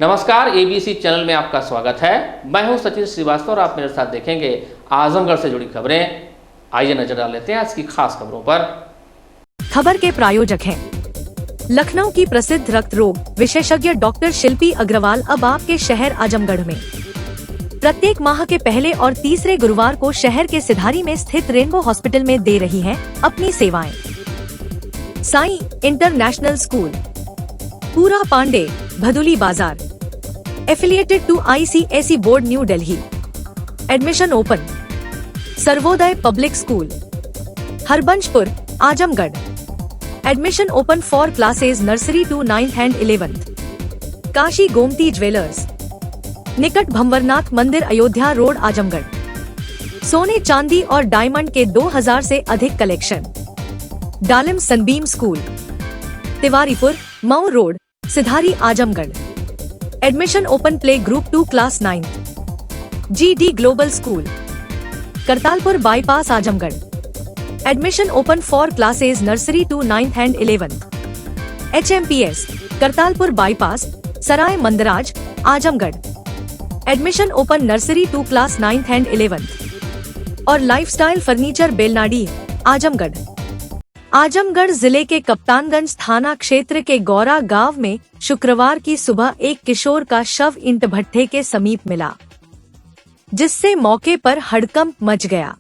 नमस्कार, ABC channel में आपका स्वागत है। मैं हूं सचिन श्रीवास्तव और आप मेरे साथ देखेंगे आजमगढ़ से जुड़ी खबरें। आइए नजर डाल लेते हैं आज की खास खबरों पर। खबर के प्रायोजक हैं लखनऊ की प्रसिद्ध रक्त रोग विशेषज्ञ डॉक्टर शिल्पी अग्रवाल अब आपके शहर आजमगढ़ में प्रत्येक माह के पहले और तीसरे गुरुवार को शहर के सिधारी में स्थित रेनबो हॉस्पिटल में दे रही हैं अपनी सेवाएं। साई इंटरनेशनल स्कूल, पूरा Pande, Bhaduli Bazar, affiliated to ICSE board new Delhi. Admission open. Sarvodaya public school, Harbanshpur, Azamgarh. Admission open for classes nursery to 9th and 11th। Kashi Gomti jewellers, निकट भंवरनाथ मंदिर, अयोध्या रोड, आजमगढ़। सोने चांदी और डायमंड के 2000 से अधिक collection. Dalim sunbeam school, Tiwaripur, Mau road, Sidhari, Azamgarh. Admission open play group 2 class 9th। GD global school, Kartalpur bypass, Azamgarh. Admission open for classes nursery to 9th and 11th। HMPS Kartalpur bypass, Sarai Mandraj, Azamgarh. Admission open nursery to class 9th and 11th। और lifestyle furniture, Belnadi, Azamgarh. Azamgarh जिले के कप्तानगंज थाना क्षेत्र के गौरा गांव में शुक्रवार की सुबह एक किशोर का शव ईंट भट्ठे के समीप मिला, जिससे मौके पर हड़कंप मच गया।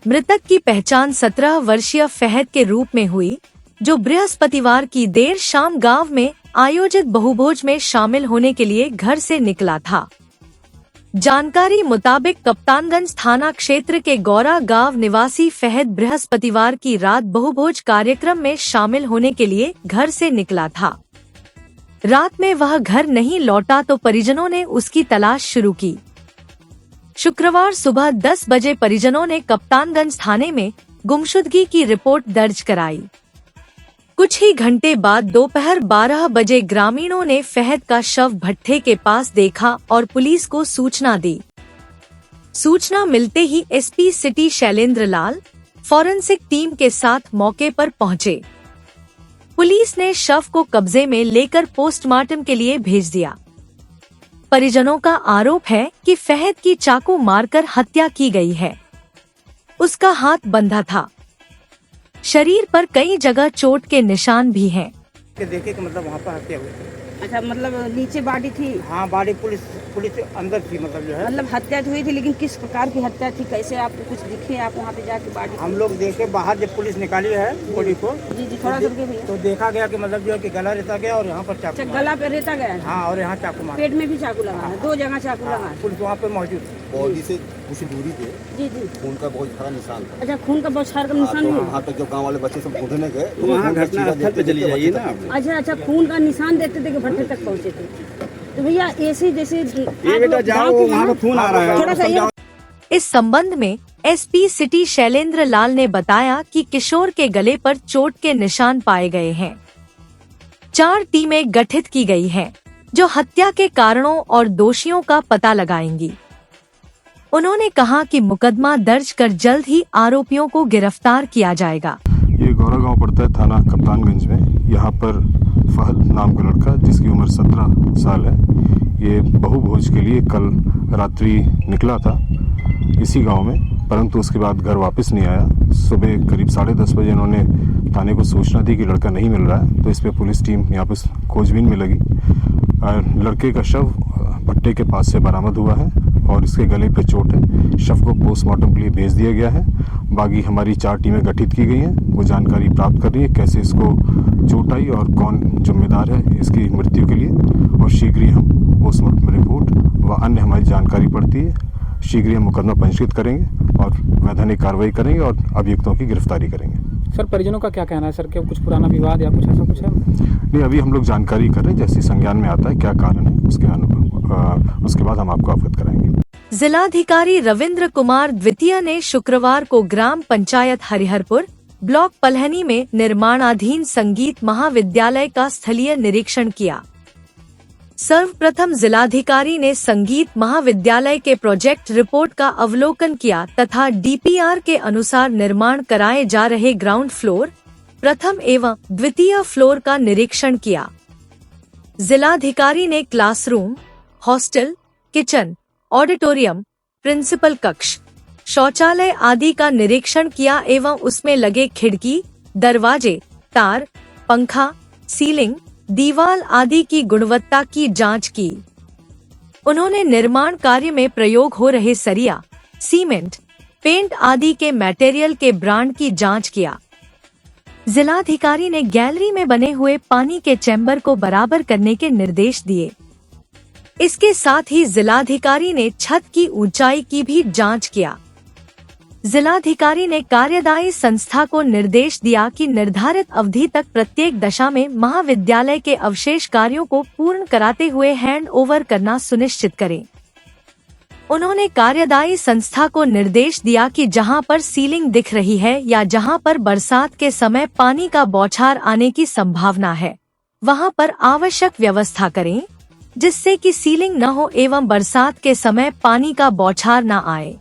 मृतक की पहचान 17 वर्षीय फहद के रूप में हुई, जो बृहस्पतिवार की देर शाम गांव में आयोजित बहुभोज में शामिल होने के लिए घर से निकला था। जानकारी मुताबिक कप्तानगंज थाना क्षेत्र के गौरा गांव निवासी फहद बृहस्पतिवार की रात बहुभोज कार्यक्रम में शामिल होने के लिए घर से निकला था। रात में वह घर नहीं लौटा तो परिजनों ने उसकी तलाश शुरू की। शुक्रवार सुबह 10 बजे परिजनों ने कप्तानगंज थाने में गुमशुदगी की रिपोर्ट दर्ज कराई। कुछ ही घंटे बाद दोपहर 12 बजे ग्रामीणों ने फहद का शव भट्ठे के पास देखा और पुलिस को सूचना दी। सूचना मिलते ही SP सिटी शैलेंद्र लाल फॉरेंसिक टीम के साथ मौके पर पहुंचे। पुलिस ने शव को कब्जे में लेकर पोस्टमार्टम के लिए भेज दिया। परिजनों का आरोप है कि फहद की चाकू मारकर हत्या की गई है। उसका हाथ बंधा था। शरीर पर कई जगह चोट के निशान भी हैं। देखे कि मतलब वहाँ पर हत्या हुई थी। अच्छा, मतलब नीचे बॉडी थी? हाँ, बॉडी पुलिस अंदर थी, मतलब जो है मतलब हत्या तो हुई थी, लेकिन किस प्रकार की हत्या थी, कैसे आपको कुछ दिखे? आप वहाँ पे जाके बॉडी हम लोग देखे बाहर जब पुलिस निकाली है बॉडी को। जी थोड़ा सा रुके भैया। तो देखा गया कि मतलब जो है कि गला रेता गया और यहाँ पर चाकू। अच्छा, गला पे रेता गया? हाँ, और यहाँ चाकू मारा। पेट में भी चाकू लगा है? 2 जगह चाकू लगा है। पुलिस वहाँ पे मौजूद थी। बॉडी से कुछ दूरी पे जी खून का बहुत सारा निशान था। अच्छा, खून का बौछार का निशान भी? वहाँ तक जब गाँव वाले बच्चे सब ढूंढने गए तो वहाँ घटनास्थल पे चली जाइए ना। अच्छा, खून का निशान देखते थे कि भट्टे तक पहुँचे थे। तो भैया ऐसे जैसे ये बेटा जाओ, वहाँ पे खून आ रहा है थोड़ा सा। इस संबंध में SP सिटी शैलेंद्र लाल ने बताया कि किशोर के गले पर चोट के निशान पाए गए हैं। 4 टीमें गठित की गई हैं, जो हत्या के कारणों और दोषियों का पता लगाएंगी। उन्होंने कहा कि मुकदमा दर्ज कर जल्द ही आरोपियों को गिरफ्तार किया जाएगा। ये गौरा गांव पड़ता है थाना कप्तानगंज में। यहाँ पर फहद नाम का लड़का, जिसकी उम्र 17 साल है, ये बहुभोज के लिए कल रात्रि निकला था इसी गांव में, परंतु उसके बाद घर वापस नहीं आया। सुबह करीब 10:30 बजे इन्होंने थाने को सूचना दी कि लड़का नहीं मिल रहा है, तो इस पर पुलिस टीम यहाँ पर खोजबीन में लगी। लड़के का शव भट्टे के पास से बरामद हुआ है और इसके गले पे चोट है। शव को पोस्टमार्टम के लिए भेज दिया गया है। बाकी हमारी 4 टीमें गठित की गई हैं, वो जानकारी प्राप्त कर रही है कैसे इसको चोट आई और कौन जिम्मेदार है इसकी मृत्यु के लिए। और शीघ्र ही हम पोस्टमार्टम रिपोर्ट व अन्य हमारी जानकारी पड़ती है, शीघ्र ही हम मुकदमा पंजीकृत करेंगे और वैधानिक कार्रवाई करेंगे और अभियुक्तों की गिरफ्तारी करेंगे। सर, परिजनों का क्या कहना है सर, कि कुछ पुराना विवाद या कुछ ऐसा कुछ है? नहीं, अभी हम लोग जानकारी कर रहे हैं, जैसे संज्ञान में आता है क्या कारण है उसके बाद हम आपको अवगत कराएंगे। जिलाधिकारी रविंद्र कुमार द्वितीय ने शुक्रवार को ग्राम पंचायत हरिहरपुर ब्लॉक पलहनी में निर्माणाधीन संगीत महाविद्यालय का स्थलीय निरीक्षण किया। सर्वप्रथम जिलाधिकारी ने संगीत महाविद्यालय के प्रोजेक्ट रिपोर्ट का अवलोकन किया तथा DPR के अनुसार निर्माण कराए जा रहे ग्राउंड फ्लोर, प्रथम एवं द्वितीय फ्लोर का निरीक्षण किया। जिलाधिकारी ने classroom, hostel, kitchen, auditorium, principal कक्ष, शौचालय आदि का निरीक्षण किया एवं उसमें लगे खिड़की, दरवाजे, तार, पंखा, सीलिंग, दीवार आदि की गुणवत्ता की जांच की। उन्होंने निर्माण कार्य में प्रयोग हो रहे सरिया, सीमेंट, पेंट आदि के मटेरियल के ब्रांड की जांच किया। जिलाधिकारी ने गैलरी में बने हुए पानी के चैम्बर को बराबर करने के निर्देश दिए। इसके साथ ही जिलाधिकारी ने छत की ऊंचाई की भी जांच किया। जिलाधिकारी ने कार्यदायी संस्था को निर्देश दिया कि निर्धारित अवधि तक प्रत्येक दशा में महाविद्यालय के अवशेष कार्यों को पूर्ण कराते हुए हैंड ओवर करना सुनिश्चित करें। उन्होंने कार्यदायी संस्था को निर्देश दिया कि जहां पर सीलिंग दिख रही है या जहां पर बरसात के समय पानी का बौछार आने की संभावना है, वहां पर आवश्यक व्यवस्था करें, जिससे कि सीलिंग न हो एवं बरसात के समय पानी का बौछार न आए।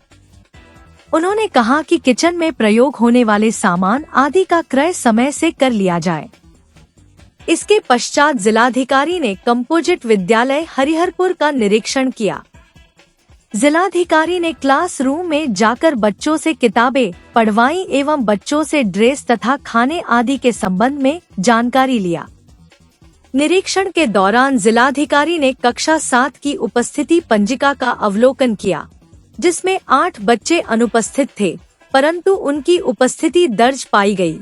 उन्होंने कहा कि किचन में प्रयोग होने वाले सामान आदि का क्रय समय से कर लिया जाए। इसके पश्चात जिलाधिकारी ने कंपोजिट विद्यालय हरिहरपुर का निरीक्षण किया। जिलाधिकारी ने क्लासरूम में जाकर बच्चों से किताबें पढ़वाई एवं बच्चों से ड्रेस तथा खाने आदि के संबंध में जानकारी लिया। निरीक्षण के दौरान जिलाधिकारी ने कक्षा 7 की उपस्थिति पंजिका का अवलोकन किया, जिसमें 8 बच्चे अनुपस्थित थे, परंतु उनकी उपस्थिति दर्ज पाई गई,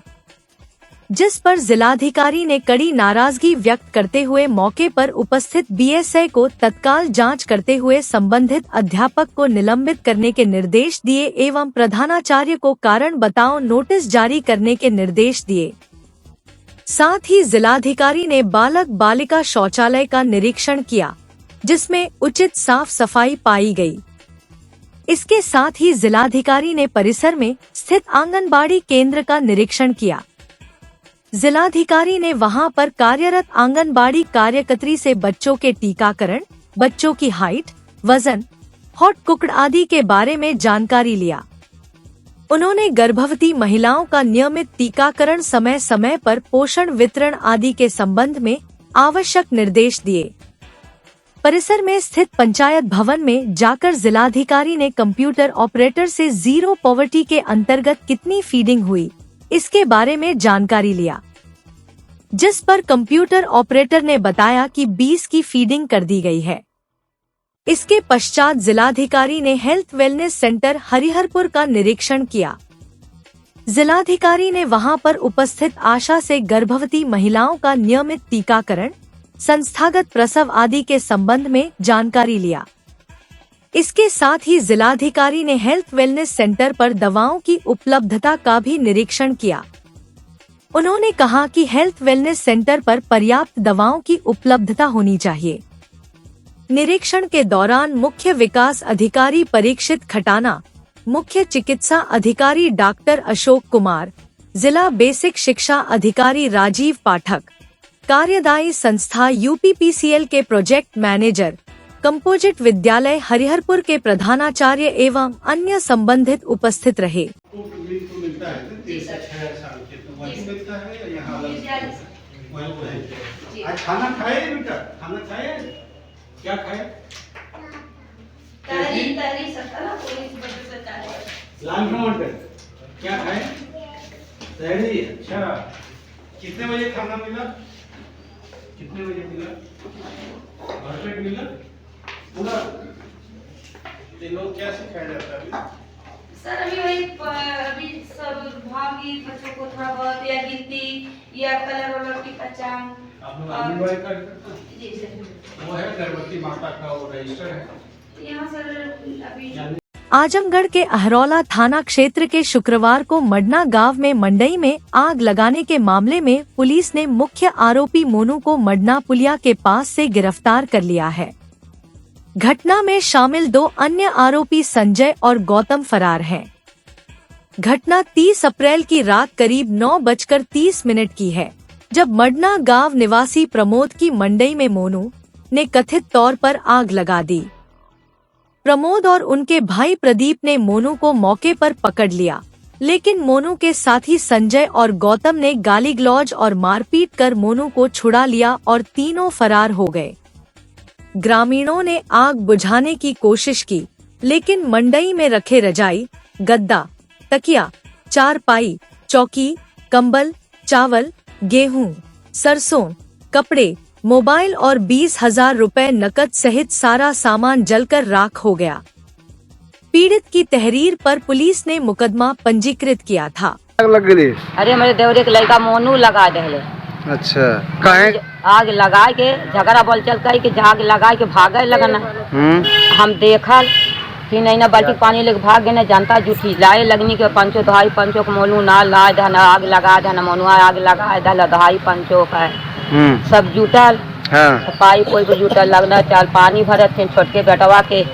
जिस पर जिलाधिकारी ने कड़ी नाराजगी व्यक्त करते हुए मौके पर उपस्थित बीएसए को तत्काल जांच करते हुए संबंधित अध्यापक को निलंबित करने के निर्देश दिए एवं प्रधानाचार्य को कारण बताओ नोटिस जारी करने के निर्देश दिए। साथ ही जिलाधिकारी ने बालक बालिका शौचालय का निरीक्षण किया, जिसमें उचित साफ सफाई पाई गई। इसके साथ ही जिलाधिकारी ने परिसर में स्थित आंगनबाड़ी केंद्र का निरीक्षण किया। जिलाधिकारी ने वहां पर कार्यरत आंगनबाड़ी कार्यकर्त्री से बच्चों के टीकाकरण, बच्चों की हाइट, वजन, हॉट कुक्ड आदि के बारे में जानकारी लिया। उन्होंने गर्भवती महिलाओं का नियमित टीकाकरण, समय समय पर पोषण वितरण आदि के संबंध में आवश्यक निर्देश दिए। परिसर में स्थित पंचायत भवन में जाकर जिलाधिकारी ने कंप्यूटर ऑपरेटर से जीरो पॉवर्टी के अंतर्गत कितनी फीडिंग हुई, इसके बारे में जानकारी लिया, जिस पर कंप्यूटर ऑपरेटर ने बताया कि 20 की फीडिंग कर दी गई है। इसके पश्चात जिलाधिकारी ने हेल्थ वेलनेस सेंटर हरिहरपुर का निरीक्षण किया। जिलाधिकारी ने वहां पर उपस्थित आशा से गर्भवती महिलाओं का नियमित टीकाकरण, संस्थागत प्रसव आदि के संबंध में जानकारी लिया। इसके साथ ही जिलाधिकारी ने हेल्थ वेलनेस सेंटर पर दवाओं की उपलब्धता का भी निरीक्षण किया। उन्होंने कहा कि हेल्थ वेलनेस सेंटर पर पर्याप्त दवाओं की उपलब्धता होनी चाहिए। निरीक्षण के दौरान मुख्य विकास अधिकारी परीक्षित खटाना, मुख्य चिकित्सा अधिकारी डॉक्टर अशोक कुमार, जिला बेसिक शिक्षा अधिकारी राजीव पाठक, कार्यदायी संस्था यूपीपीसीएल के प्रोजेक्ट मैनेजर, कंपोजिट विद्यालय हरिहरपुर के प्रधानाचार्य एवं अन्य संबंधित उपस्थित रहे। खाना खाए बेटा, खाना खाए, क्या खाए? लाल टमाटर क्या खाए? तहरी। अच्छा, कितने बजे खाना मिला? कितने बजे मिला? भरपेट मिला पूरा? तीनों क्या सिखाया जाता है अभी? सर अभी सब भागी बच्चों को थोड़ा बहुत या गिनती या कलर वलर की पहचान। आप लोग आंगनबाड़ी कार्यकर्ता? जी सर। वो है गर्भवती माता का वो रजिस्टर है यहाँ सर अभी। आजमगढ़ के अहरौला थाना क्षेत्र के शुक्रवार को मडना गांव में मंडई में आग लगाने के मामले में पुलिस ने मुख्य आरोपी मोनू को मडना पुलिया के पास से गिरफ्तार कर लिया है। घटना में शामिल 2 अन्य आरोपी संजय और गौतम फरार हैं। घटना 30 अप्रैल की रात करीब 9:30 की है, जब मडना गांव निवासी प्रमोद की मंडई में मोनू ने कथित तौर पर आग लगा दी। प्रमोद और उनके भाई प्रदीप ने मोनू को मौके पर पकड़ लिया लेकिन मोनू के साथी संजय और गौतम ने गाली गलौज और मारपीट कर मोनू को छुड़ा लिया और तीनों फरार हो गए। ग्रामीणों ने आग बुझाने की कोशिश की, लेकिन मंडई में रखे रजाई, गद्दा, तकिया, चारपाई, चौकी, कंबल, चावल, गेहूं, सरसों, कपड़े, मोबाइल और 20,000 रुपए नकद सहित सारा सामान जलकर राख हो गया। पीड़ित की तहरीर पर पुलिस ने मुकदमा पंजीकृत किया था। लग गई। अरे मेरे देवरे के लड़का मोनू लगा दे। अच्छा, काहे? आग लगा के झगड़ा बोल चल कर के आग लगा के भागे लगना। हम देखल फिर नहीं ना बाल्टी पानी लेके भाग गए ना, जनता जुटी लाए लगनी के पंचो दहाई पंचो को मोनू ना लाए धन आग लगा धन मोनुआ आग लगा धल दहाई पंचो का सब जुटल। हाँ। पाई कोई को जुटल लगना चाल पानी भरत थे छोटके बेटवा के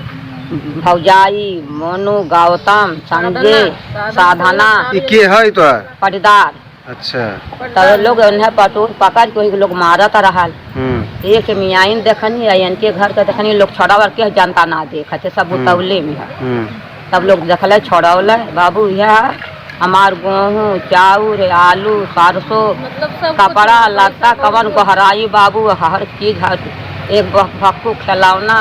भौजाई मोनू गौतम संजय साधना के है तो पटदार। अच्छा, तब लोग उन्हें पटोर पकड़ के लोग मारत रहा। एक मियाइन देखनी इनके घर के देखनी लोग छोड़ावर के जनता ना देखते सब उतौले में है। तब लोग देखल छोड़ौल बाबू यह हमार गेहूँ चाउर आलू सरसों कपड़ा लत्ता कवन गहराई बाबू हर चीज एक भक्कू खिलौना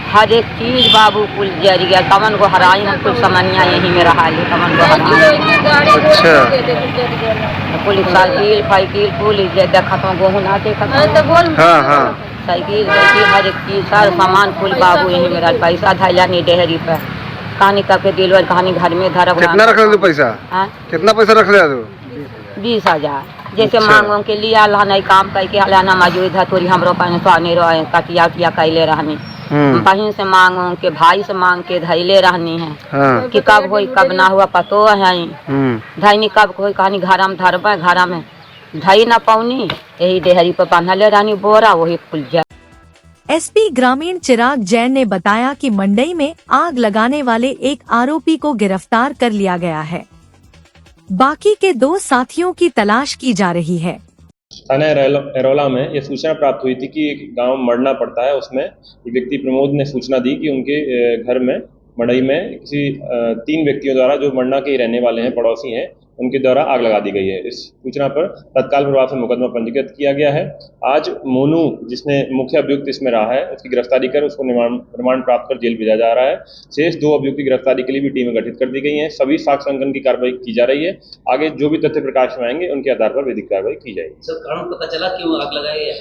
हर एक चीज बाबू कुल जर गया। कवन को हराई हम कुल समनिया यही में रहा है। कवन को हराई कुल साइकिल फाइकिल कुल देखा तो गेहूँ ना देखा साइकिल हर एक चीज सारा सामान कुल बाबू यही में रहा। पैसा धैला नहीं डेहरी पे कहानी करके दिल कहानी घर में धर। कितना रख ले पैसा? कितना पैसा रख ले? 20,000 जैसे मांगों के लिया नहीं काम करके हलाना मौजूद है थोड़ी हमरो पानी स्वानी रहे कटिया उटिया कैले रहनी बहन से मांगो के भाई से मांग के धैले रहनी है। हाँ। कि कब होई कब ना हुआ पतो है धैनी कब होई कहानी घरा में धरबे घरा में धई ना पौनी यही डेहरी पर बांधले रहनी बोरा वही खुल जाए। एसपी ग्रामीण चिराग जैन ने बताया कि मंडई में आग लगाने वाले एक आरोपी को गिरफ्तार कर लिया गया है। बाकी के 2 साथियों की तलाश की जा रही है। थाना एरोला में ये सूचना प्राप्त हुई थी कि एक गांव मरना पड़ता है, उसमें एक व्यक्ति प्रमोद ने सूचना दी कि उनके घर में मड़ई में किसी 3 व्यक्तियों द्वारा जो मरना के रहने वाले हैं पड़ोसी हैं उनके द्वारा आग लगा दी गई है। इस सूचना पर तत्काल प्रभाव से मुकदमा पंजीकृत किया गया है। आज मोनू जिसने मुख्य अभियुक्त इसमें रहा है उसकी गिरफ्तारी कर उसको रिमांड प्राप्त कर जेल भेजा जा रहा है। शेष 2 अभियुक्त की गिरफ्तारी के लिए भी टीमें गठित कर दी गई हैं। सभी साक्ष्य अंकन की कार्रवाई की जा रही है। आगे जो भी तथ्य प्रकाश में आएंगे उनके आधार पर विधिक कार्रवाई की जाएगी। सर कारण पता चला क्यों आग लगाई है?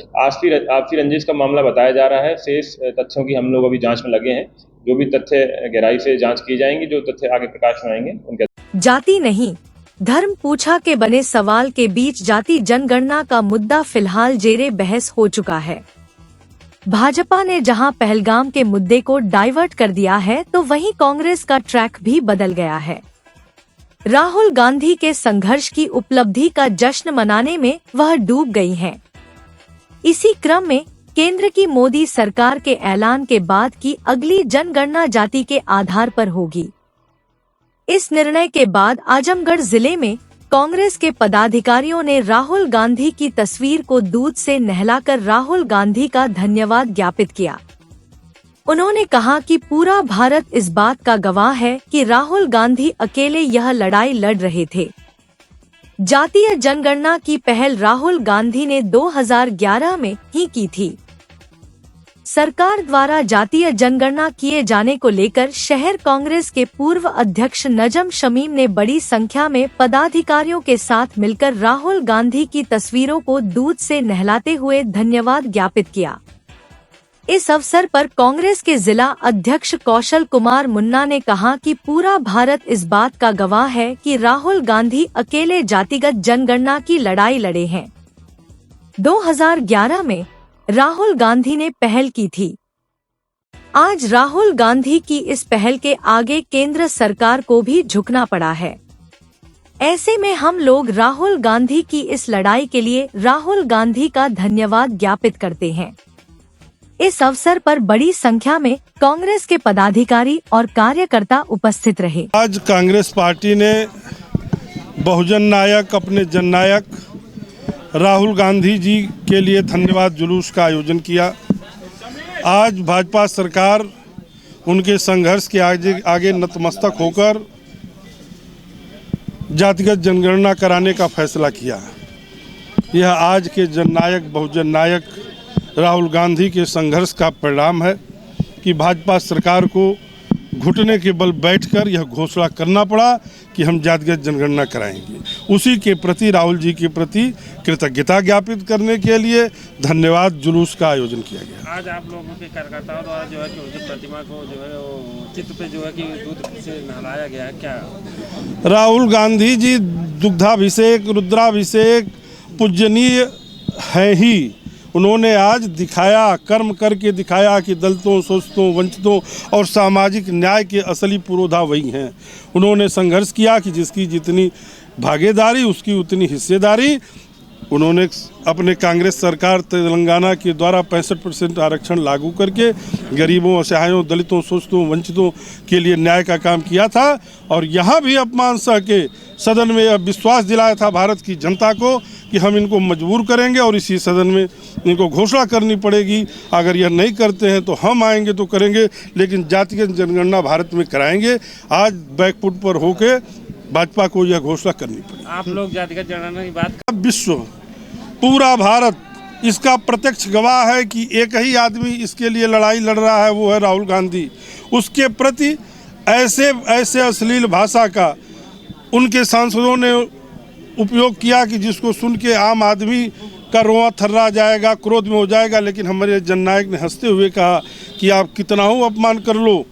आपसी रंजिश का मामला बताया जा रहा है। शेष तथ्यों की हम लोग अभी जाँच में लगे हैं। जो भी तथ्य गहराई से जाँच की जाएंगी, जो तथ्य आगे प्रकाश में आएंगे उनके। जाति नहीं धर्म पूछा के बने सवाल के बीच जाति जनगणना का मुद्दा फिलहाल जेरे बहस हो चुका है। भाजपा ने जहां पहलगाम के मुद्दे को डाइवर्ट कर दिया है तो वहीं कांग्रेस का ट्रैक भी बदल गया है। राहुल गांधी के संघर्ष की उपलब्धि का जश्न मनाने में वह डूब गई हैं। इसी क्रम में केंद्र की मोदी सरकार के ऐलान के बाद की अगली जनगणना जाति के आधार पर होगी। इस निर्णय के बाद आजमगढ़ जिले में कांग्रेस के पदाधिकारियों ने राहुल गांधी की तस्वीर को दूध से नहलाकर राहुल गांधी का धन्यवाद ज्ञापित किया। उन्होंने कहा कि पूरा भारत इस बात का गवाह है कि राहुल गांधी अकेले यह लड़ाई लड़ रहे थे। जातीय जनगणना की पहल राहुल गांधी ने 2011 में ही की थी। सरकार द्वारा जातीय जनगणना किए जाने को लेकर शहर कांग्रेस के पूर्व अध्यक्ष नजम शमीम ने बड़ी संख्या में पदाधिकारियों के साथ मिलकर राहुल गांधी की तस्वीरों को दूध से नहलाते हुए धन्यवाद ज्ञापित किया। इस अवसर पर कांग्रेस के जिला अध्यक्ष कौशल कुमार मुन्ना ने कहा कि पूरा भारत इस बात का गवाह है कि राहुल गांधी अकेले जातिगत जनगणना की लड़ाई लड़े हैं। 2011 में राहुल गांधी ने पहल की थी। आज राहुल गांधी की इस पहल के आगे केंद्र सरकार को भी झुकना पड़ा है। ऐसे में हम लोग राहुल गांधी की इस लड़ाई के लिए राहुल गांधी का धन्यवाद ज्ञापित करते हैं। इस अवसर पर बड़ी संख्या में कांग्रेस के पदाधिकारी और कार्यकर्ता उपस्थित रहे। आज कांग्रेस पार्टी ने बहुजन नायक अपने जननायक राहुल गांधी जी के लिए धन्यवाद जुलूस का आयोजन किया। आज भाजपा सरकार उनके संघर्ष के आगे नतमस्तक होकर जातिगत जनगणना कराने का फैसला किया। यह आज के जननायक बहुजन नायक राहुल गांधी के संघर्ष का परिणाम है कि भाजपा सरकार को घुटने के बल बैठकर यह घोषणा करना पड़ा कि हम जातिगत जनगणना कराएंगे। उसी के प्रति, राहुल जी के प्रति कृतज्ञता ज्ञापित करने के लिए धन्यवाद जुलूस का आयोजन किया गया। आज आप लोगों के कार्यकर्ताओं द्वारा जो है कि उनकी प्रतिमा को जो है वो चित्र पे जो है कि दूध से नहलाया गया है, क्या राहुल गांधी जी दुग्धाभिषेक, रुद्राभिषेक पूजनीय है ही। उन्होंने आज दिखाया, कर्म करके दिखाया कि दलितों, शोषितों, वंचितों और सामाजिक न्याय के असली पुरोधा वही हैं। उन्होंने संघर्ष किया कि जिसकी जितनी भागीदारी उसकी उतनी हिस्सेदारी। उन्होंने अपने कांग्रेस सरकार तेलंगाना के द्वारा 65% आरक्षण लागू करके गरीबों, असहायों, दलितों, शोषितों, वंचितों के लिए न्याय का काम किया था। और यहाँ भी अपमान सह के सदन में यह विश्वास दिलाया था भारत की जनता को कि हम इनको मजबूर करेंगे और इसी सदन में इनको घोषणा करनी पड़ेगी, अगर यह नहीं करते हैं तो हम आएंगे तो करेंगे, लेकिन जातिगत जनगणना भारत में कराएंगे। आज बैकफुट पर होके भाजपा को यह घोषणा करनी पड़ेगी। आप लोग जातिगत जनगणना की बात, विश्व, पूरा भारत इसका प्रत्यक्ष गवाह है कि एक ही आदमी इसके लिए लड़ाई लड़ रहा है, वो है राहुल गांधी। उसके प्रति ऐसे अश्लील भाषा का उनके सांसदों ने उपयोग किया कि जिसको सुन के आम आदमी का रोआ थर्रा जाएगा, क्रोध में हो जाएगा। लेकिन हमारे जननायक ने हंसते हुए कहा कि आप कितना हो अपमान कर लो,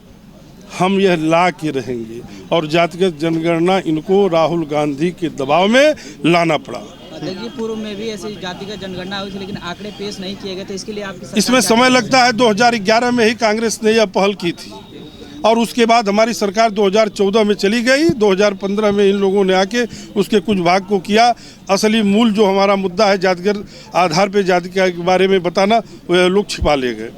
हम यह ला के रहेंगे। और जातिगत जनगणना इनको राहुल गांधी के दबाव में लाना पड़ा। देखिए, पूर्व में भी ऐसी जातिगत जनगणना हुई थी लेकिन आंकड़े पेश नहीं किए गए थे, इसके लिए आपकी इसमें समय लगता है। 2011 में ही कांग्रेस ने यह पहल की थी और उसके बाद हमारी सरकार 2014 में चली गई। 2015 में इन लोगों ने आके उसके कुछ भाग को किया। असली मूल जो हमारा मुद्दा है जातिगत आधार पे जाति के बारे में बताना, वह लोग छिपा ले गए।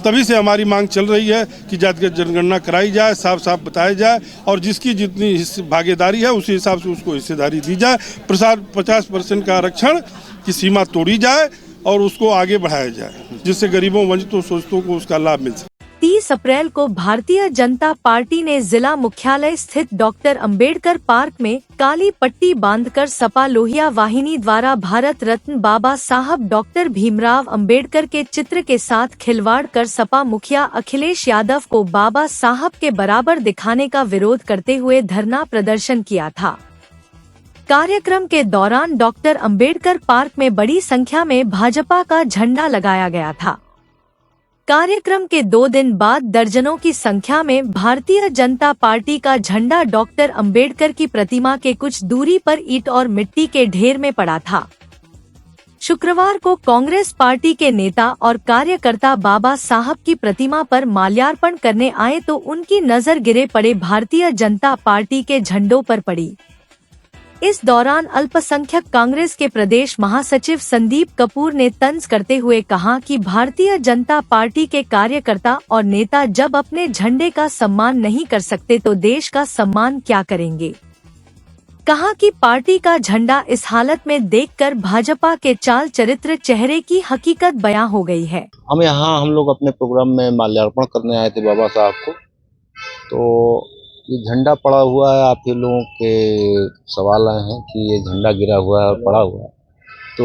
तभी से हमारी मांग चल रही है कि जातिगत जनगणना कराई जाए, साफ साफ बताया जाए और जिसकी जितनी भागीदारी है उसी हिसाब से उसको हिस्सेदारी दी जाए। 50% का आरक्षण की सीमा तोड़ी जाए और उसको आगे बढ़ाया जाए, जिससे गरीबों, वंचितों, शोषितों को उसका लाभ मिल सके। 30 अप्रैल को भारतीय जनता पार्टी ने जिला मुख्यालय स्थित डॉक्टर अंबेडकर पार्क में काली पट्टी बांधकर सपा लोहिया वाहिनी द्वारा भारत रत्न बाबा साहब डॉक्टर भीमराव अंबेडकर के चित्र के साथ खिलवाड़ कर सपा मुखिया अखिलेश यादव को बाबा साहब के बराबर दिखाने का विरोध करते हुए धरना प्रदर्शन किया था। कार्यक्रम के दौरान डॉक्टर अंबेडकर पार्क में बड़ी संख्या में भाजपा का झंडा लगाया गया था। कार्यक्रम के 2 दिन बाद दर्जनों की संख्या में भारतीय जनता पार्टी का झंडा डॉक्टर अंबेडकर की प्रतिमा के कुछ दूरी पर ईंट और मिट्टी के ढेर में पड़ा था। शुक्रवार को कांग्रेस पार्टी के नेता और कार्यकर्ता बाबा साहब की प्रतिमा पर माल्यार्पण करने आए तो उनकी नजर गिरे पड़े भारतीय जनता पार्टी के झंडों पर पड़ी। इस दौरान अल्पसंख्यक कांग्रेस के प्रदेश महासचिव संदीप कपूर ने तंज करते हुए कहा कि भारतीय जनता पार्टी के कार्यकर्ता और नेता जब अपने झंडे का सम्मान नहीं कर सकते तो देश का सम्मान क्या करेंगे। कहा कि पार्टी का झंडा इस हालत में देखकर भाजपा के चाल चरित्र चेहरे की हकीकत बयां हो गई है। हम लोग अपने प्रोग्राम में माल्यार्पण करने आए थे बाबा साहब को, तो ये झंडा पड़ा हुआ है। आप ये लोगों के सवाल आए हैं कि ये झंडा गिरा हुआ है और पड़ा हुआ है, तो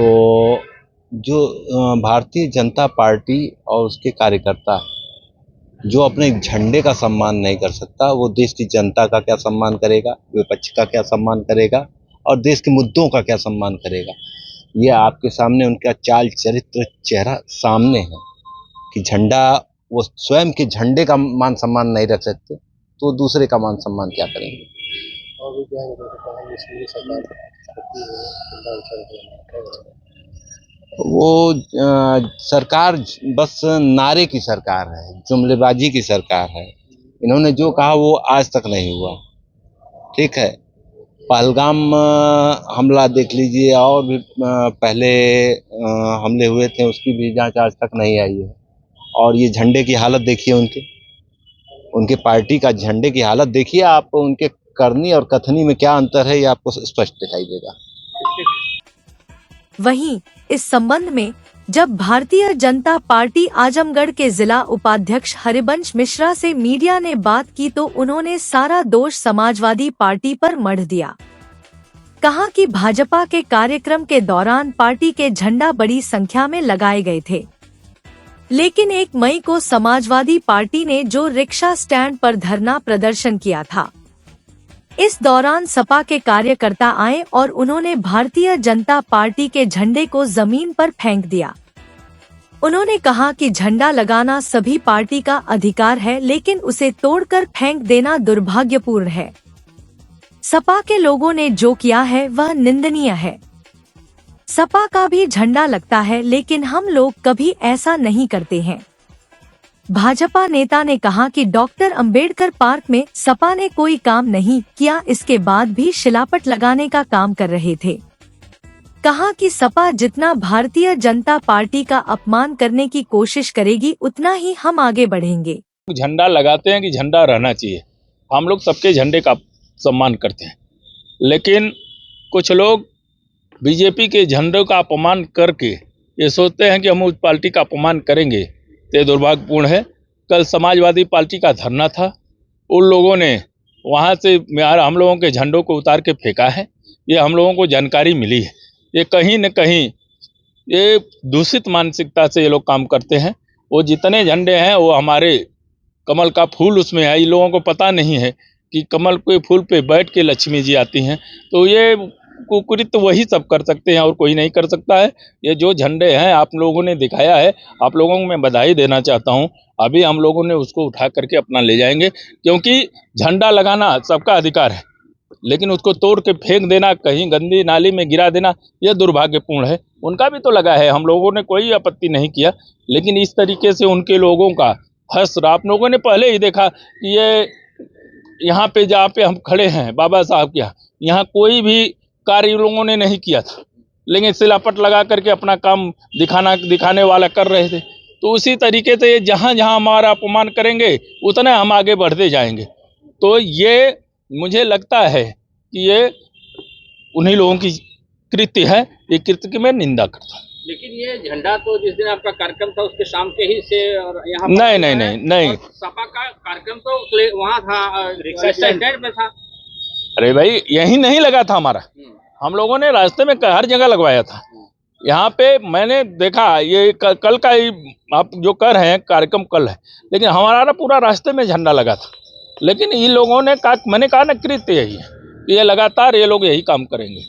जो भारतीय जनता पार्टी और उसके कार्यकर्ता जो अपने झंडे का सम्मान नहीं कर सकता, वो देश की जनता का क्या सम्मान करेगा, विपक्ष का क्या सम्मान करेगा और देश के मुद्दों का क्या सम्मान करेगा। ये आपके सामने उनका चाल चरित्र चेहरा सामने है कि झंडा, वो स्वयं के झंडे का मान सम्मान नहीं रख सकते तो दूसरे का मान सम्मान क्या करेंगे। वो सरकार बस नारे की सरकार है, जुमलेबाजी की सरकार है। इन्होंने जो कहा वो आज तक नहीं हुआ। ठीक है, पहलगाम हमला देख लीजिए और भी पहले हमले हुए थे, उसकी भी जांच आज तक नहीं आई है। और ये झंडे की हालत देखिए, उनके पार्टी का झंडे की हालत देखिए आप। उनके करनी और कथनी में क्या अंतर है ये आपको स्पष्ट दिखाई देगा। वहीं इस संबंध में जब भारतीय जनता पार्टी आजमगढ़ के जिला उपाध्यक्ष हरिवंश मिश्रा से मीडिया ने बात की तो उन्होंने सारा दोष समाजवादी पार्टी पर मढ़ दिया। कहा कि भाजपा के कार्यक्रम के दौरान पार्टी के झंडा बड़ी संख्या में लगाए गए थे, लेकिन 1 मई को समाजवादी पार्टी ने जो रिक्शा स्टैंड पर धरना प्रदर्शन किया था, इस दौरान सपा के कार्यकर्ता आए और उन्होंने भारतीय जनता पार्टी के झंडे को जमीन पर फेंक दिया। उन्होंने कहा कि झंडा लगाना सभी पार्टी का अधिकार है, लेकिन उसे तोड़कर फेंक देना दुर्भाग्यपूर्ण है। सपा के लोगों ने जो किया है वह निंदनीय है। सपा का भी झंडा लगता है, लेकिन हम लोग कभी ऐसा नहीं करते हैं। भाजपा नेता ने कहा कि डॉक्टर अंबेडकर पार्क में सपा ने कोई काम नहीं किया, इसके बाद भी शिलापट लगाने का काम कर रहे थे। कहा कि सपा जितना भारतीय जनता पार्टी का अपमान करने की कोशिश करेगी, उतना ही हम आगे बढ़ेंगे। झंडा लगाते हैं कि झंडा रहना चाहिए, हम लोग सबके झंडे का सम्मान करते हैं, लेकिन कुछ लोग बीजेपी के झंडे का अपमान करके ये सोचते हैं कि हम उस पार्टी का अपमान करेंगे, तो दुर्भाग्यपूर्ण है। कल समाजवादी पार्टी का धरना था, उन लोगों ने वहाँ से हम लोगों के झंडों को उतार के फेंका है। ये हम लोगों को जानकारी मिली है। ये कहीं न कहीं ये दूषित मानसिकता से ये लोग काम करते हैं। वो जितने झंडे हैं वो हमारे कमल का फूल उसमें है। इन लोगों को पता नहीं है कि कमल के फूल पे बैठ के लक्ष्मी जी आती हैं। तो ये कुकृत्य वही सब कर सकते हैं और कोई नहीं कर सकता है। ये जो झंडे हैं आप लोगों ने दिखाया है, आप लोगों को मैं बधाई देना चाहता हूँ। अभी हम लोगों ने उसको उठा करके अपना ले जाएंगे, क्योंकि झंडा लगाना सबका अधिकार है, लेकिन उसको तोड़ के फेंक देना, कहीं गंदी नाली में गिरा देना, यह दुर्भाग्यपूर्ण है। उनका भी तो लगा है, हम लोगों ने कोई आपत्ति नहीं किया, लेकिन इस तरीके से उनके लोगों का हंस रहा। आप लोगों ने पहले ही देखा कि ये यहाँ पे जहाँ पे हम खड़े हैं बाबा साहब के यहाँ कोई भी कार्य लोगों ने नहीं किया था, लेकिन सिलापट लगा करके अपना काम दिखाने वाला कर रहे थे। तो उसी तरीके से जहाँ जहाँ हमारा अपमान करेंगे उतना हम आगे बढ़ते जाएंगे। तो ये मुझे लगता है कि ये उन्हीं लोगों की कृत्य है, ये कृत्य की मैं निंदा करता हूँ। लेकिन ये झंडा तो जिस दिन आपका कार्यक्रम था उसके शाम के ही से और यहाँ नहीं। सपा का कार्यक्रम तो वहाँ था, रिक्शा स्टैंड में था। अरे भाई यही नहीं लगा था हमारा, हम लोगों ने रास्ते में हर जगह लगवाया था। यहाँ पे मैंने देखा ये कल का ही आप जो कर रहे हैं कार्यक्रम कल है, लेकिन हमारा पूरा रास्ते में झंडा लगा था। लेकिन इन लोगों ने कहा, मैंने कहा ना कृत्य यही है, ये लगातार ये लोग यही काम करेंगे।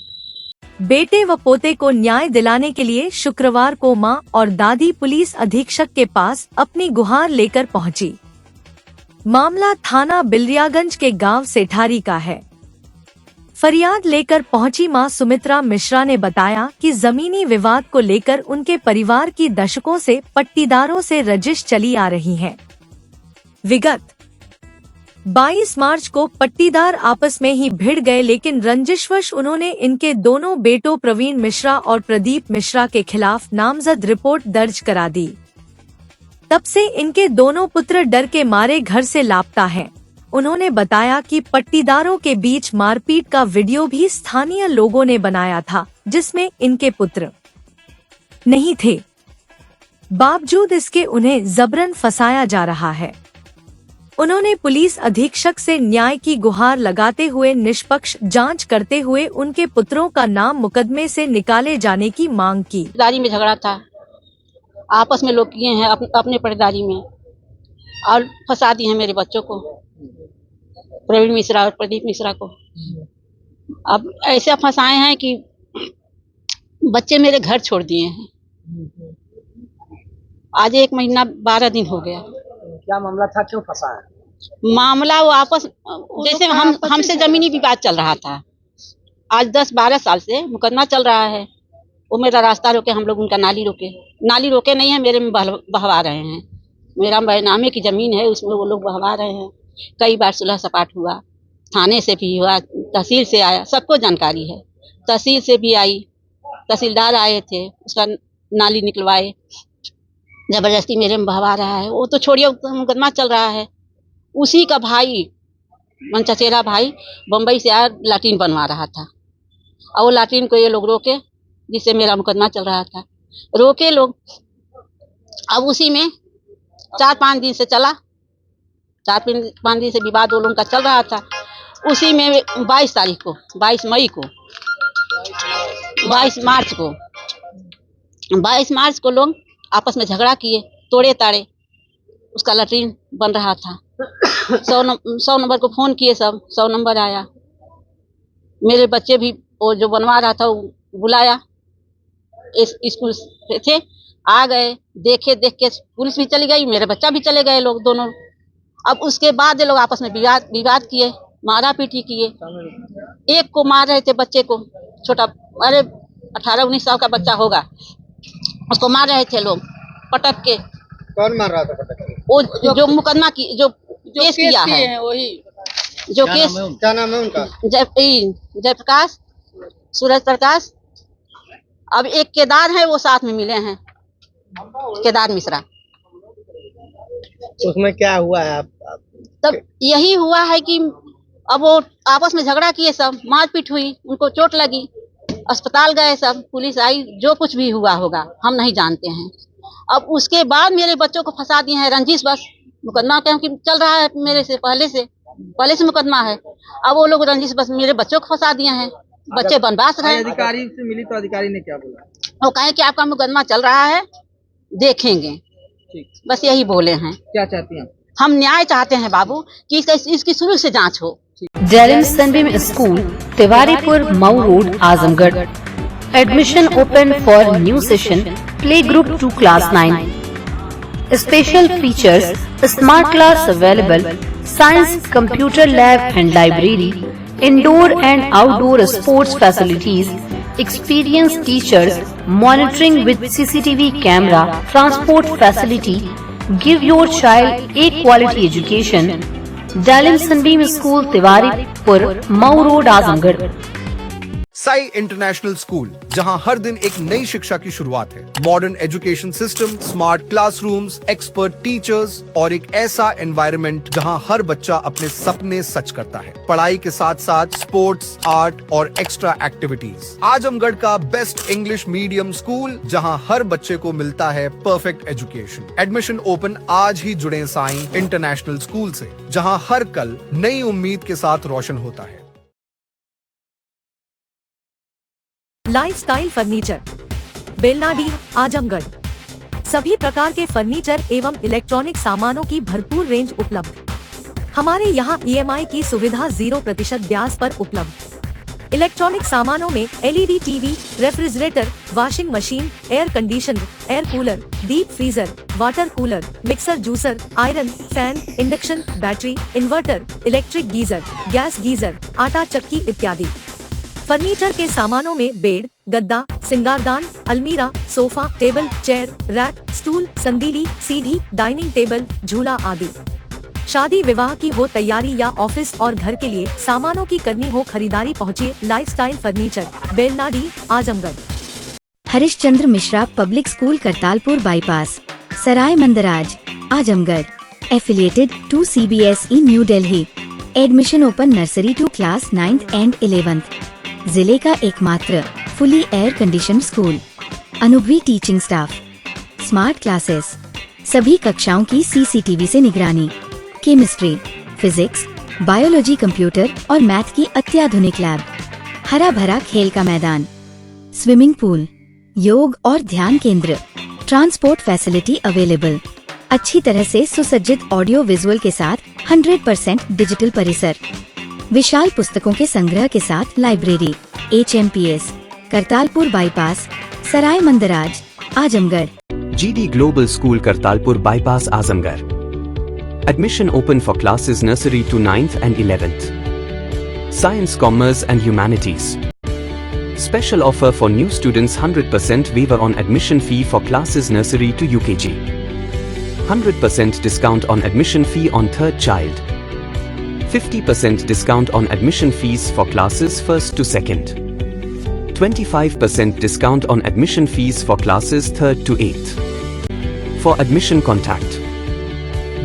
बेटे व पोते को न्याय दिलाने के लिए शुक्रवार को मां और दादी पुलिस अधीक्षक के पास अपनी गुहार लेकर पहुंची। मामला थाना बिलियागंज के गांव सेठारी का है। फरियाद लेकर पहुंची मां सुमित्रा मिश्रा ने बताया कि जमीनी विवाद को लेकर उनके परिवार की दशकों से पट्टीदारों से रजिश चली आ रही है। विगत 22 मार्च को पट्टीदार आपस में ही भिड़ गए, लेकिन रंजिशवश उन्होंने इनके दोनों बेटों प्रवीण मिश्रा और प्रदीप मिश्रा के खिलाफ नामजद रिपोर्ट दर्ज करा दी। तब से इनके दोनों पुत्र डर के मारे घर से लापता हैं। उन्होंने बताया कि पट्टीदारों के बीच मारपीट का वीडियो भी स्थानीय लोगों ने बनाया था, जिसमें इनके पुत्र नहीं थे। बावजूद इसके उन्हें जबरन फंसाया जा रहा है। उन्होंने पुलिस अधीक्षक से न्याय की गुहार लगाते हुए निष्पक्ष जांच करते हुए उनके पुत्रों का नाम मुकदमे से निकाले जाने की मांग की। पट्टीदारी में झगड़ा था, आपस में लोग किए हैं अपने पट्टीदारी में, और फंसा दिए हैं मेरे बच्चों को, प्रवीण मिश्रा और प्रदीप मिश्रा को। अब ऐसे फंसाए हैं कि बच्चे मेरे घर छोड़ दिए हैं। आज 1 महीना 12 दिन हो गया। क्या मामला था, क्यों फंसा है? मामला वो आपस जैसे हमसे जमीनी विवाद चल रहा था। आज 10-12 साल से मुकदमा चल रहा है। वो मेरा रास्ता रोके, हम लोग उनका नाली रोके नहीं है, मेरे में बहवा रहे हैं। मेरा बैनामे की जमीन है, उसमें वो लोग बहवा रहे हैं। कई बार सुलह सपाट हुआ, थाने से भी हुआ, तहसील से आया, सबको जानकारी है। तहसील से भी आई, तहसीलदार आए थे, उसका नाली निकलवाए। जबरदस्ती मेरे में बहवा रहा है। वो तो छोड़िए, मुकदमा चल रहा है। उसी का भाई, चचेरा भाई बम्बई से आया, लैट्रीन बनवा रहा था, और वो लैट्रीन को ये लोग रोके, जिससे मेरा मुकदमा चल रहा था। रोके लोग, अब उसी में 4-5 दिन से चला, 4-5 दिन से विवाद वो लोगों का चल रहा था। उसी में 22 मई को 22 मार्च को लोग आपस में झगड़ा किए, तोड़े ताड़े, उसका लैट्रीन बन रहा था। 100 नंबर को फोन किए, सब 100 नंबर आया। मेरे बच्चे भी वो जो बनवा रहा था वो बुलाया, इस स्कूल से थे, आ गए, देख के पुलिस भी चली गई, मेरे बच्चा भी चले गए लोग दोनों। अब उसके बाद ये लोग आपस में विवाद किए, मारा पीटी किए। एक को मार रहे थे, बच्चे को, छोटा, अरे 18-19 साल का बच्चा होगा, उसको मार रहे थे लोग पटक के। कौन मार रहा था पटक के? वो जो मुकदमा की जो केस किया है, वही जो केस। क्या नाम है उनका? जयप्रकाश, सूरज प्रकाश। अब एक केदार है, वो साथ में मिले हैं, केदार मिश्रा। उसमें क्या हुआ है? तब यही हुआ है कि अब वो आपस में झगड़ा किए, सब मारपीट हुई, उनको चोट लगी, अस्पताल गए सब, पुलिस आई, जो कुछ भी हुआ होगा हम नहीं जानते हैं। अब उसके बाद मेरे बच्चों को फंसा दिए हैं रंजिश बस मुकदमा, क्योंकि चल रहा है मेरे से पहले से मुकदमा है। अब वो लोग रंजिश बस मेरे बच्चों को फंसा दिए हैं, बच्चे बनवास रहे। अधिकारी से मिली तो अधिकारी ने क्या बोला? वो कहे कि आपका मुकदमा चल रहा है, देखेंगे, बस यही बोले हैं। क्या चाहती हैं? हम न्याय चाहते हैं बाबू, कि इसकी शुरू से जांच हो। डेरिन sunbeam school, Tiwaripur, Mau road, Azamgarh. Admission open for new session, play group to class 9। Special features, smart class available, science, computer lab and library, indoor and outdoor sports facilities, experienced teachers, monitoring with CCTV camera, transport facility. Give your child a quality education. Dalim Sunbeam School, Tiwaripur, Mau Road, Azamgarh. Sai international school, जहां हर दिन एक नई शिक्षा की शुरुआत है। Modern education system, smart classrooms, expert teachers और एक ऐसा एनवायरनमेंट जहां हर बच्चा अपने सपने सच करता है। पढ़ाई के साथ साथ स्पोर्ट्स, आर्ट और एक्स्ट्रा एक्टिविटीज। आजमगढ़ का बेस्ट इंग्लिश मीडियम स्कूल, जहां हर बच्चे को मिलता है परफेक्ट एजुकेशन। एडमिशन ओपन आज ही जुड़े साई इंटरनेशनल स्कूल से, जहां हर कल नई उम्मीद के साथ रोशन होता है। Lifestyle furniture, Belnadi, Azamgarh. सभी प्रकार के फर्नीचर एवं इलेक्ट्रॉनिक सामानों की भरपूर रेंज उपलब्ध। हमारे यहाँ EMI की सुविधा 0% ब्याज पर उपलब्ध। इलेक्ट्रॉनिक सामानों में LED TV, refrigerator, washing machine, air conditioner, air cooler, deep freezer, water cooler, mixer, juicer, iron, fan, induction, battery, inverter, electric geyser, gas geyser, आटा चक्की इत्यादि। फर्नीचर के सामानों में बेड, गद्दा, सिंगारदान, अलमीरा, sofa, table, chair, rack, stool, संदीली, सीढ़ी, डाइनिंग टेबल, झूला आदि। शादी विवाह की हो तैयारी या ऑफिस और घर के लिए सामानों की करनी हो खरीदारी, पहुँचिए lifestyle furniture, Belnadi, Azamgarh. Harishchandra Mishra public school, Kartalpur bypass, Sarai Mandraj, Azamgarh. Affiliated to CBSE new Delhi. Admission open nursery to class 9th and 11th। जिले का एकमात्र फुली एयर कंडीशन स्कूल। अनुभवी टीचिंग स्टाफ, स्मार्ट क्लासेस, सभी कक्षाओं की CCTV से निगरानी। केमिस्ट्री, फिजिक्स, बायोलॉजी, कंप्यूटर और मैथ की अत्याधुनिक लैब। हरा भरा खेल का मैदान, स्विमिंग पूल, योग और ध्यान केंद्र। Transport facility available. अच्छी तरह से सुसज्जित ऑडियो विजुअल के साथ 100% डिजिटल परिसर। विशाल पुस्तकों के संग्रह के साथ library. HMPS, Kartalpur bypass, Sarai Mandraj, Azamgarh. GD Global School, Kartalpur Bypass, Azamgarh. Admission open for classes nursery to 9th and 11th. Science, Commerce and Humanities. Special offer for new students: 100% waiver on admission fee for classes nursery to UKG. 100% discount on admission fee on third child. 50% discount on admission fees for classes 1st to 2nd. 25% discount on admission fees for classes 3rd to 8th. For admission contact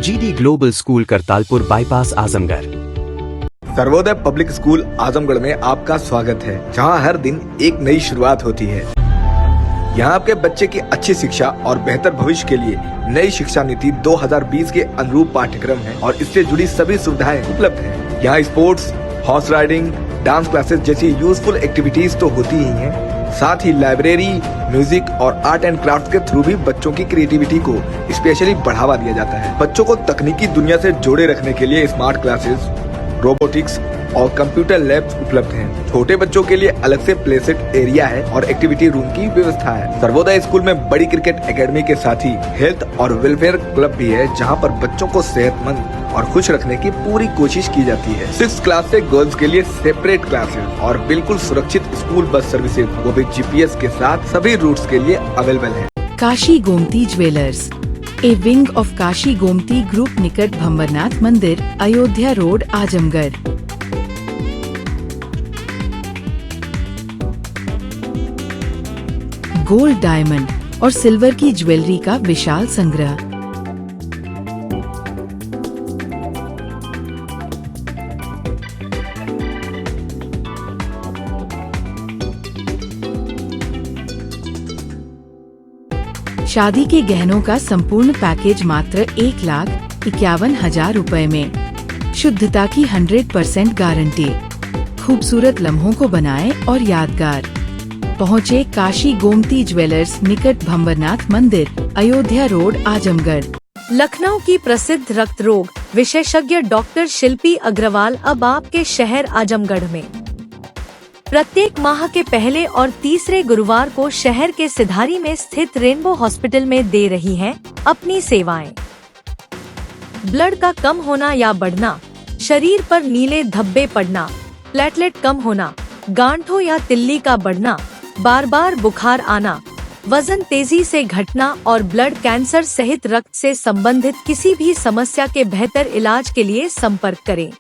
GD Global School, Kartalpur Bypass, Azamgarh. Sarvodaya public school Azamgarh में आपका स्वागत है, जहां हर दिन एक नई शुरुआत होती है। यहाँ आपके बच्चे की अच्छी शिक्षा और बेहतर भविष्य के लिए नई शिक्षा नीति 2020 के अनुरूप पाठ्यक्रम है और इससे जुड़ी सभी सुविधाएं उपलब्ध हैं। यहाँ sports, horse riding, dance classes जैसी यूजफुल एक्टिविटीज तो होती ही हैं, साथ ही लाइब्रेरी, म्यूजिक और आर्ट एंड क्राफ्ट के थ्रू भी बच्चों की क्रिएटिविटी को स्पेशली बढ़ावा दिया जाता है। बच्चों को तकनीकी दुनिया से जोड़े रखने के लिए स्मार्ट क्लासेस, रोबोटिक्स और कंप्यूटर लैब्स उपलब्ध हैं। छोटे बच्चों के लिए अलग से प्ले सेट एरिया है और एक्टिविटी रूम की व्यवस्था है। सर्वोदय स्कूल में बड़ी क्रिकेट एकेडमी के साथ ही हेल्थ और वेलफेयर क्लब भी है, जहां पर बच्चों को सेहतमंद और खुश रखने की पूरी कोशिश की जाती है। 6th क्लास से गर्ल्स के लिए सेपरेट क्लासेस और बिल्कुल सुरक्षित स्कूल बस सर्विसेज, वो भी GPS के साथ सभी रूट्स के लिए अवेलेबल है। Kashi Gomti jewellers, A wing of Kashi Gomti group, निकट भंवरनाथ मंदिर, Ayodhya road, Azamgarh. Gold, diamond और सिल्वर की ज्वेलरी का विशाल संग्रह। शादी के गहनों का संपूर्ण पैकेज मात्र 1,51,000 रुपए में। शुद्धता की 100% गारंटी। खूबसूरत लम्हों को बनाएं और यादगार। पहुँचे काशी गोमती ज्वेलर्स, निकट भंवरनाथ मंदिर, अयोध्या रोड, आजमगढ़। लखनऊ की प्रसिद्ध रक्त रोग विशेषज्ञ डॉक्टर शिल्पी अग्रवाल अब आपके शहर आजमगढ़ में प्रत्येक माह के पहले और तीसरे गुरुवार को शहर के सिधारी में स्थित रेनबो हॉस्पिटल में दे रही हैं अपनी सेवाएं। ब्लड का कम होना या बढ़ना, शरीर पर नीले धब्बे पड़ना, प्लेटलेट कम होना, गांठों या तिल्ली का बढ़ना, बार बार बुखार आना, वजन तेजी से घटना और ब्लड कैंसर सहित रक्त से संबंधित किसी भी समस्या के बेहतर इलाज के लिए संपर्क करें।